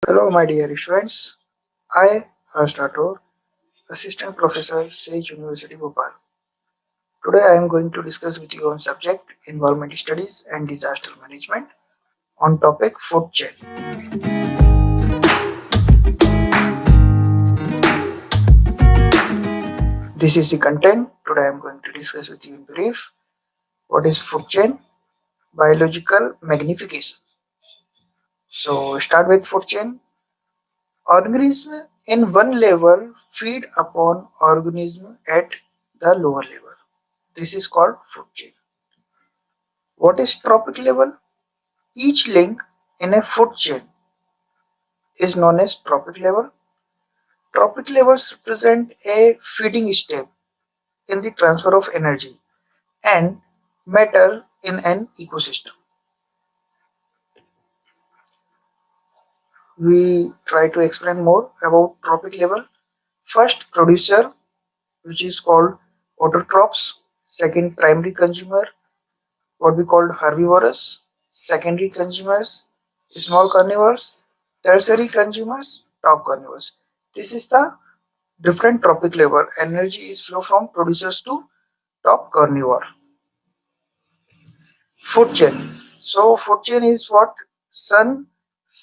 Hello, my dear students. I, Harsh Rathore, Assistant Professor, Sage University, Bhopal. Today, I am going to discuss with you on subject Environment Studies and Disaster Management on topic food chain. This is the content. Today, I am going to discuss with you in brief what is food chain, biological magnification. So, start with food chain. Organism in one level feed upon organism at the lower level. This is called food chain. What is trophic level? Each link in a food chain is known as trophic level. Trophic levels represent a feeding step in the transfer of energy and matter in an ecosystem. We try to explain more about trophic level. First, producer, which is called autotrophs. Second, primary consumer, what we call herbivorous. Secondary consumers, small carnivores. Tertiary consumers, top carnivores. This is the different trophic level. Energy is flow from producers to top carnivore. Food chain. So food chain is what sun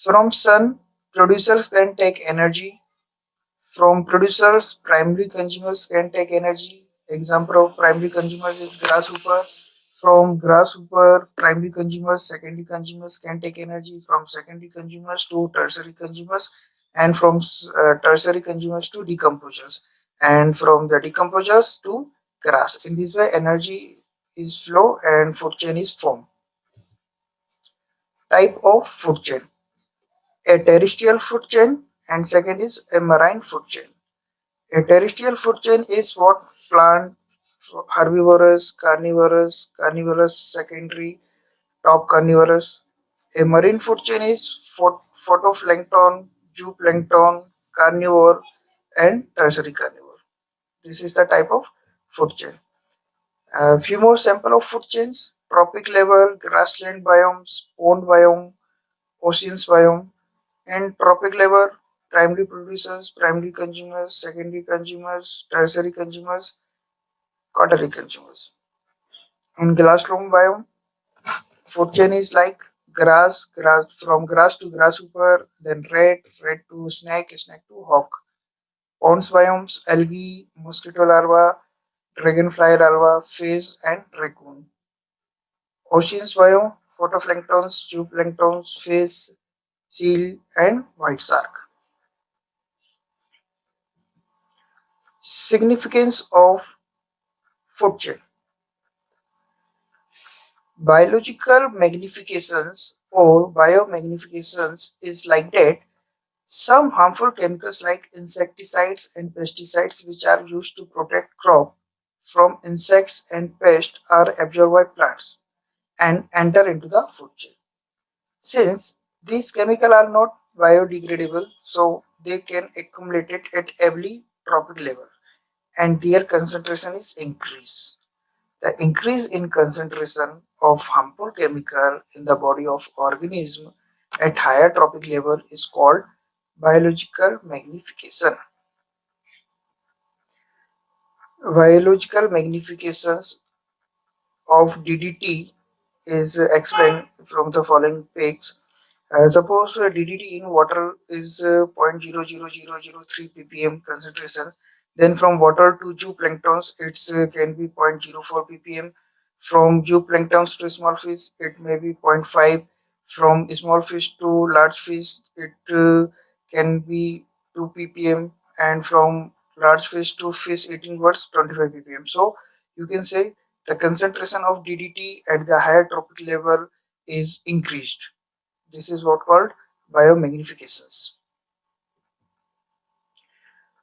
from sun producers can take energy. From producers, primary consumers can take energy. Example of primary consumers is grasshopper. From grasshopper, primary consumers, secondary consumers can take energy. From secondary consumers to tertiary consumers, and from tertiary consumers to decomposers, and from the decomposers to grass. In this way, energy is flow and food chain is formed. Type of food chain: a terrestrial food chain, and second is a marine food chain. A terrestrial food chain is what plant, herbivorous, carnivorous, secondary, top carnivorous. A marine food chain is phytoplankton, zooplankton, carnivore, and tertiary carnivore. This is the type of food chain. A few more sample of food chains: tropic level, grassland biomes, pond biome, oceans biome, and tropic level, primary producers, primary consumers, secondary consumers, tertiary consumers, quaternary consumers. In grassland biome, food chain is like grass from grass to grasshopper, then rat to snake to hawk. Ponds biomes, algae, mosquito larva, dragonfly larva, fish, and raccoon. Oceans biome, photoplanktons, zooplanktons, fish, seal, and white shark. Significance of food chain. Biological magnifications or biomagnifications is like that some harmful chemicals like insecticides and pesticides which are used to protect crop from insects and pests are absorbed by plants and enter into the food chain. Since these chemicals are not biodegradable, so they can accumulate it at every trophic level and their concentration is increased. The increase in concentration of harmful chemical in the body of organism at higher trophic level is called biological magnification. Biological magnifications of DDT is explained from the following pics. Suppose DDT in water is 0.00003 ppm concentration. Then from water to zooplanktons, it can be 0.04 ppm. From zooplanktons to small fish, it may be zero point 0.5. From small fish to large fish, it can be 2 ppm. And from large fish to fish eating birds, 25 ppm. So you can say the concentration of DDT at the higher trophic level is increased. This is what called biomagnifications.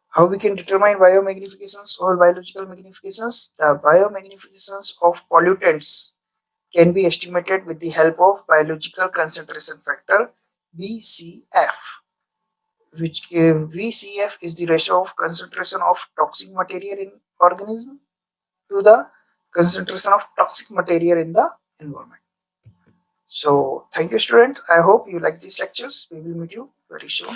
How we can determine biomagnifications or biological magnifications? The biomagnifications of pollutants can be estimated with the help of biological concentration factor BCF, which VCF is the ratio of concentration of toxic material in organism to the concentration of toxic material in the environment. So thank you students. I hope you like these lectures. We will meet you very soon.